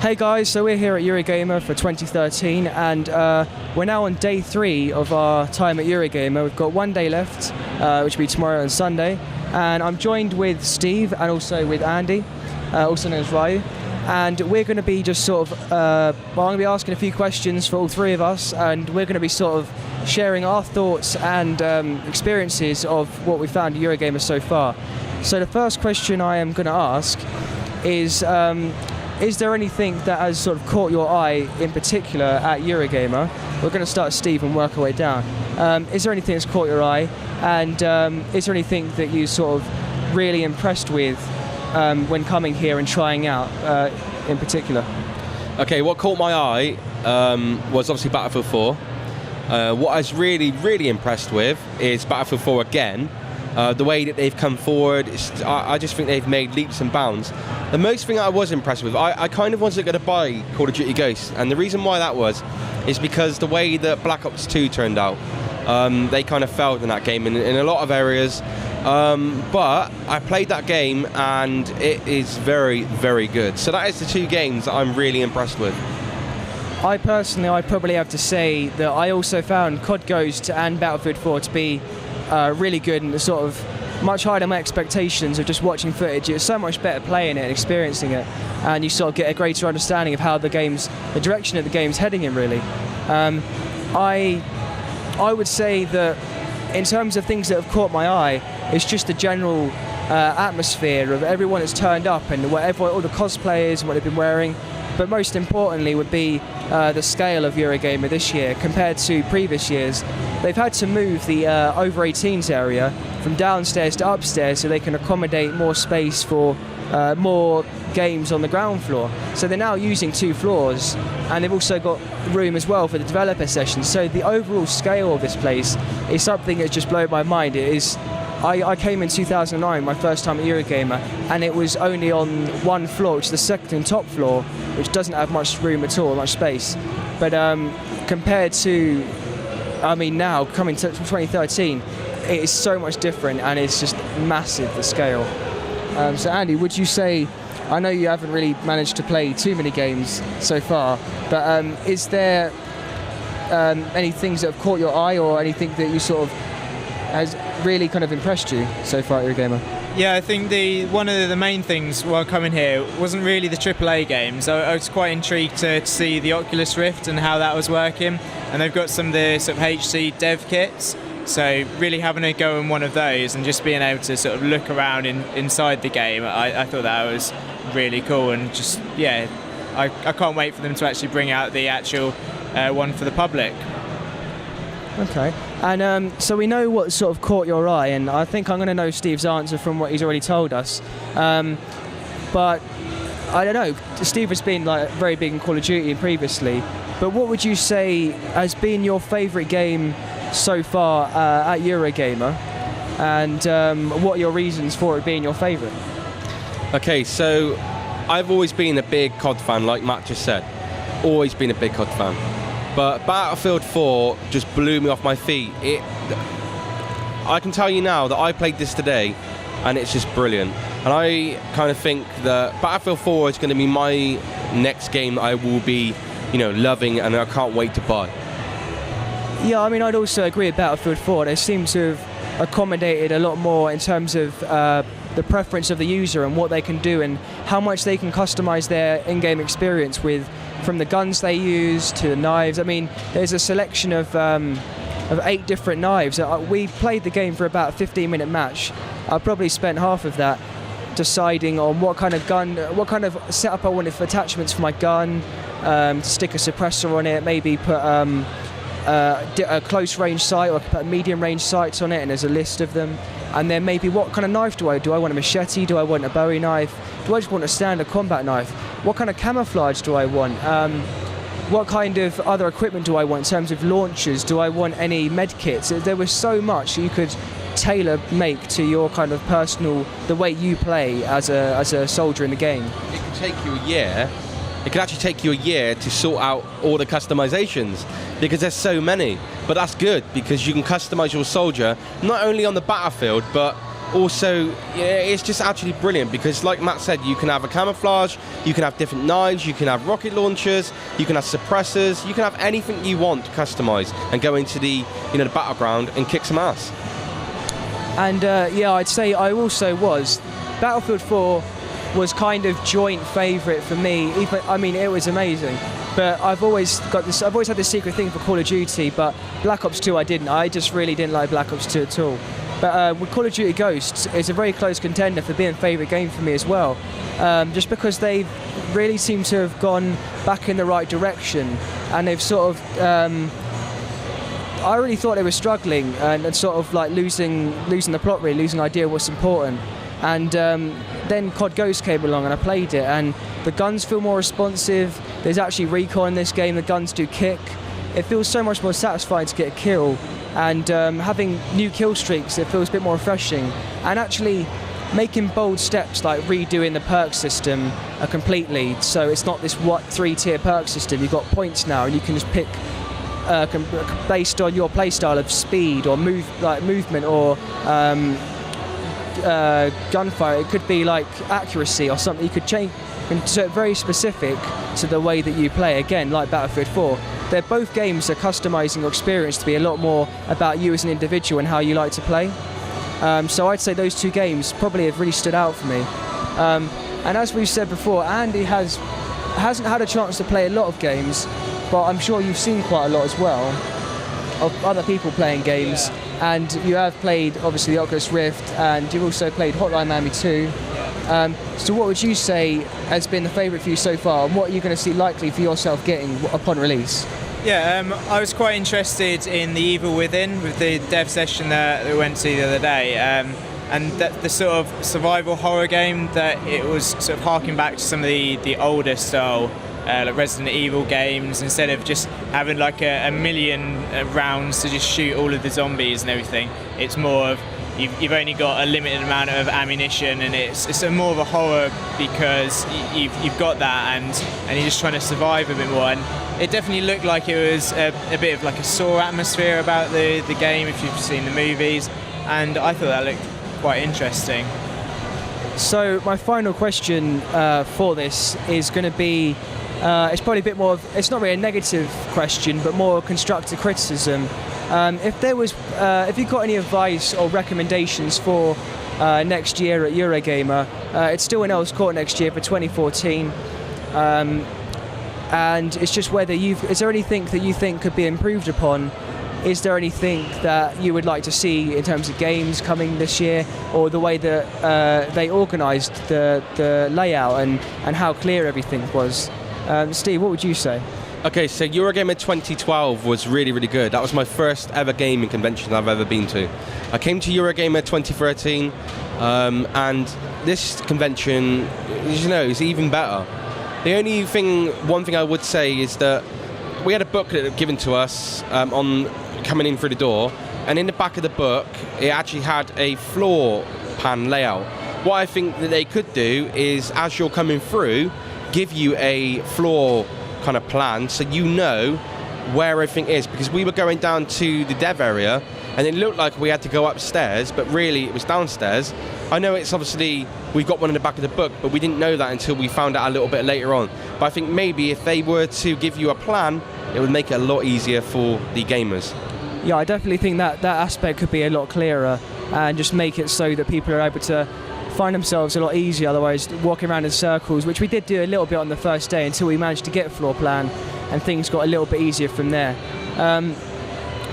Hey guys, so we're here at Eurogamer for 2013 and we're now on day 3 of our time at Eurogamer. We've got 1 day left, which will be tomorrow and Sunday, and I'm joined with Steve and also with Andy, also known as Ryu, and we're going to be just sort of, I'm going to be asking a few questions for all 3 of us, and we're going to be sort of sharing our thoughts and experiences of what we found at Eurogamer so far. So the first question I am going to ask is there anything that has sort of caught your eye in particular at Eurogamer? We're going to start Steve and work our way down. Is there anything that's caught your eye? And is there anything that you sort of really impressed with when coming here and trying out in particular? Okay, what caught my eye was obviously Battlefield 4. What I was really impressed with is Battlefield 4 again. The way that they've come forward, I just think they've made leaps and bounds. The most thing I was impressed with, I kind of wasn't going to buy Call of Duty Ghosts, and the reason why that was is because the way that Black Ops 2 turned out, they kind of failed in that game in a lot of areas, but I played that game and it is very good. So that is the 2 games that I'm really impressed with. I probably have to say that I also found COD Ghosts and Battlefield 4 to be really good and sort of much higher than my expectations of just watching footage. It's so much better playing it and experiencing it, and you sort of get a greater understanding of how the direction of the game's heading in, really. I would say that in terms of things that have caught my eye, it's just the general atmosphere of everyone that's turned up and all the cosplayers and what they've been wearing. But most importantly would be the scale of Eurogamer this year compared to previous years. They've had to move the over 18s area from downstairs to upstairs so they can accommodate more space for more games on the ground floor. So they're now using 2 floors, and they've also got room as well for the developer sessions. So the overall scale of this place is something that's just blown my mind. It is. I came in 2009, my first time at Eurogamer, and it was only on 1 floor, which is the second and top floor, which doesn't have much room at all, much space. But compared to, now, coming to 2013, it is so much different, and it's just massive, the scale. So Andy, would you say, I know you haven't really managed to play too many games so far, but is there any things that have caught your eye, or anything that you sort of has really kind of impressed you so far at Eurogamer? Yeah, I think one of the main things while coming here wasn't really the AAA games. I was quite intrigued to see the Oculus Rift and how that was working, and they've got some of the sort of HC dev kits, so really having a go in one of those and just being able to sort of look around inside the game, I thought that was really cool, and just, yeah, I can't wait for them to actually bring out the actual one for the public. Okay, and so we know what sort of caught your eye, and I think I'm going to know Steve's answer from what he's already told us. But I don't know, Steve has been like very big in Call of Duty previously, but what would you say has been your favourite game so far at Eurogamer, and what are your reasons for it being your favourite? Okay, so I've always been a big COD fan, like Matt just said. Always been a big COD fan. But Battlefield 4 just blew me off my feet. I can tell you now that I played this today, and it's just brilliant. And I kind of think that Battlefield 4 is going to be my next game that I will be, loving, and I can't wait to buy. Yeah, I'd also agree with Battlefield 4. They seem to have accommodated a lot more in terms of the preference of the user and what they can do and how much they can customize their in-game experience with, from the guns they use to the knives. There's a selection of 8 different knives. We played the game for about a 15-minute match. I probably spent half of that deciding on what kind of gun, what kind of setup I wanted for attachments for my gun, to stick a suppressor on it, maybe put a close range sight, or I could put medium range sights on it, and there's a list of them. And then maybe what kind of knife do I want? A machete? Do I want a Bowie knife? Do I just want a standard combat knife? What kind of camouflage do I want? What kind of other equipment do I want in terms of launchers? Do I want any med kits? There was so much you could tailor make to your kind of personal, the way you play as a soldier in the game. It could take you a year. It could actually take you a year to sort out all the customizations, because there's so many. But that's good, because you can customize your soldier not only on the battlefield, but also, it's just actually brilliant because, like Matt said, you can have a camouflage, you can have different knives, you can have rocket launchers, you can have suppressors, you can have anything you want to customize and go into the the battleground and kick some ass. And yeah, I'd say I also was. Battlefield 4 was kind of joint favourite for me. Even, I mean, it was amazing. But I've always had this secret thing for Call of Duty, but Black Ops 2 I didn't. I just really didn't like Black Ops 2 at all. But with Call of Duty Ghosts, it's a very close contender for being favourite game for me as well. Just because they really seem to have gone back in the right direction, and they've sort of... I really thought they were struggling and sort of like losing the plot, really, losing idea of what's important. And then COD Ghosts came along and I played it, and the guns feel more responsive. There's actually recon in this game. The guns do kick. It feels so much more satisfying to get a kill, and having new kill streaks, it feels a bit more refreshing. And actually making bold steps like redoing the perk system completely, so it's not this 3-tier perk system. You've got points now, and you can just pick based on your playstyle of speed or movement or gunfire. It could be like accuracy or something. You could change, so very specific to the way that you play. Again, like Battlefield 4, they're both games that are customizing your experience to be a lot more about you as an individual and how you like to play. So I'd say those two games probably have really stood out for me. And as we've said before, Andy hasn't had a chance to play a lot of games, but I'm sure you've seen quite a lot as well of other people playing games. And you have played, obviously, the Oculus Rift, and you've also played Hotline Miami 2. So what would you say has been the favourite for you so far, and what are you going to see likely for yourself getting upon release? Yeah, I was quite interested in The Evil Within with the dev session that we went to the other day. And the sort of survival horror game that it was sort of harking back to some of the older style like Resident Evil games, instead of just having like a million rounds to just shoot all of the zombies and everything. It's more of you've only got a limited amount of ammunition, and it's more of a horror because you've got that and you're just trying to survive a bit more. And it definitely looked like it was a bit of like a Saw atmosphere about the game if you've seen the movies, and I thought that looked quite interesting. So my final question for this is going to be, it's probably a bit more of, it's not really a negative question, but more constructive criticism. If you got any advice or recommendations for next year at Eurogamer, it's still in Earl's Court next year for 2014, and it's just whether is there anything that you think could be improved upon? Is there anything that you would like to see in terms of games coming this year, or the way that they organised the layout and how clear everything was? Steve, what would you say? Okay, so Eurogamer 2012 was really, really good. That was my first ever gaming convention I've ever been to. I came to Eurogamer 2013, and this convention, is even better. One thing I would say is that we had a booklet given to us on coming in through the door, and in the back of the book, it actually had a floor plan layout. What I think that they could do is, as you're coming through, give you a floor kind of plan so you know where everything is, because we were going down to the dev area and it looked like we had to go upstairs, but really it was downstairs. I know it's obviously we've got one in the back of the book, but we didn't know that until we found out a little bit later on. But I think maybe if they were to give you a plan, it would make it a lot easier for the gamers. Yeah, I definitely think that aspect could be a lot clearer and just make it so that people are able to find themselves a lot easier, otherwise walking around in circles, which we did do a little bit on the first day until we managed to get a floor plan, and things got a little bit easier from there.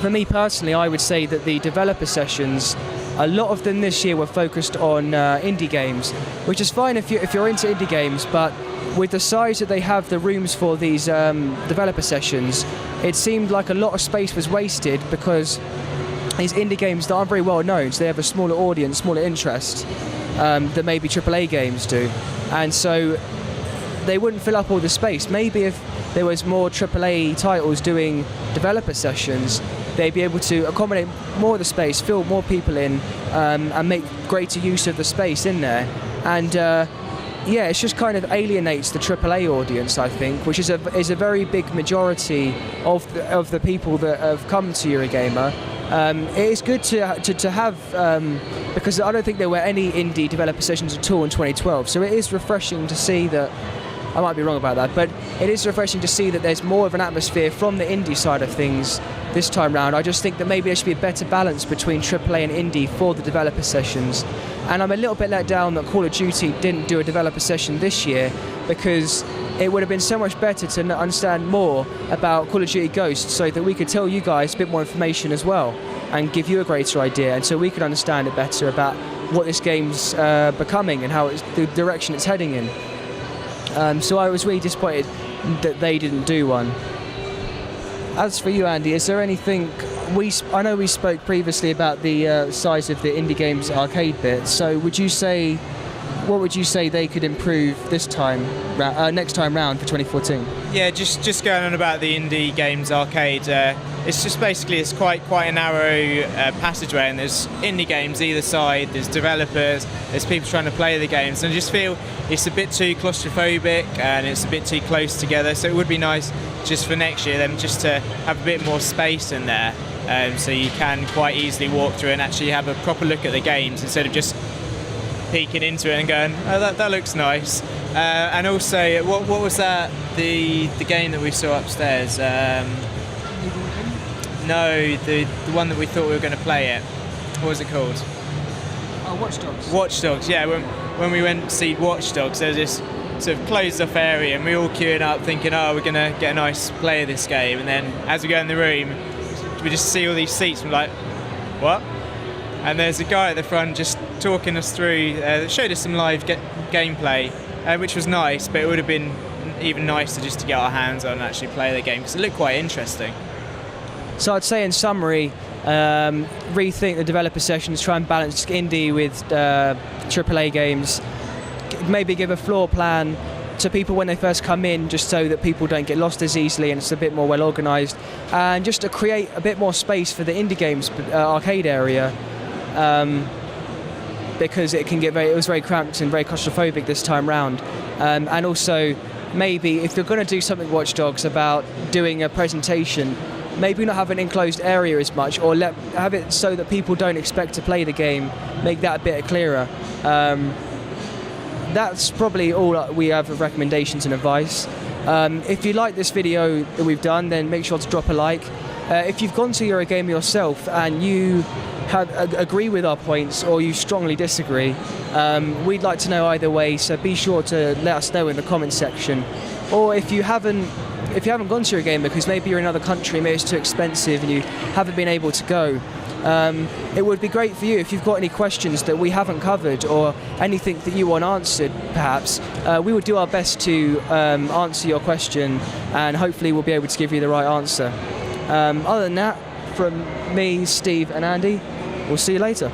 For me personally, I would say that the developer sessions, a lot of them this year were focused on indie games, which is fine if you're into indie games, but with the size that they have the rooms for these developer sessions, it seemed like a lot of space was wasted because these indie games that aren't very well known, so they have a smaller audience, smaller interest that maybe AAA games do, and so they wouldn't fill up all the space. Maybe if there was more AAA titles doing developer sessions, they'd be able to accommodate more of the space, fill more people in, and make greater use of the space in there. And yeah, it just kind of alienates the AAA audience, I think, which is a very big majority of the people that have come to Eurogamer. It is good to have, because I don't think there were any indie developer sessions at all in 2012, so it is refreshing to see that. I might be wrong about that, but it is refreshing to see that there's more of an atmosphere from the indie side of things this time round. I just think that maybe there should be a better balance between AAA and indie for the developer sessions. And I'm a little bit let down that Call of Duty didn't do a developer session this year, because it would have been so much better to understand more about Call of Duty Ghosts so that we could tell you guys a bit more information as well and give you a greater idea, and so we could understand it better about what this game's becoming and how the direction it's heading in. So I was really disappointed that they didn't do one. As for you, Andy, is there anything I know we spoke previously about the size of the indie games arcade bit, so what would you say they could improve next time round for 2014? Yeah, just going on about the indie games arcade, it's just basically it's quite a narrow passageway, and there's indie games either side, there's developers, there's people trying to play the games, and I just feel it's a bit too claustrophobic and it's a bit too close together, so it would be nice just for next year then just to have a bit more space in there, so you can quite easily walk through and actually have a proper look at the games instead of just peeking into it and going, oh, that looks nice. And also, what was that? The game that we saw upstairs? No, the one that we thought we were going to play it. What was it called? Oh, Watch Dogs. Watch Dogs. Yeah, when we went to see Watch Dogs, there was this sort of closed-off area, and we were all queuing up, thinking, oh, we're going to get a nice play of this game. And then, as we go in the room, we just see all these seats, and we're like, what? And there's a guy at the front just talking us through, showed us some live gameplay, which was nice, but it would have been even nicer just to get our hands on and actually play the game, because it looked quite interesting. So I'd say in summary, rethink the developer sessions, try and balance indie with AAA games, maybe give a floor plan to people when they first come in, just so that people don't get lost as easily and it's a bit more well organised, and just to create a bit more space for the indie games arcade area, because it was very cramped and very claustrophobic this time round. And also, maybe if you're going to do something Watch Dogs about doing a presentation, maybe not have an enclosed area as much, or have it so that people don't expect to play the game, make that a bit clearer. That's probably all we have of recommendations and advice. If you like this video that we've done, then make sure to drop a like. If you've gone to Eurogamer yourself and you agree with our points or you strongly disagree, we'd like to know either way, so be sure to let us know in the comments section. Or if you haven't gone to Eurogamer because maybe you're in another country, maybe it's too expensive and you haven't been able to go, it would be great for you if you've got any questions that we haven't covered or anything that you want answered, perhaps. We would do our best to answer your question, and hopefully we'll be able to give you the right answer. Other than that, from me, Steve and Andy, we'll see you later.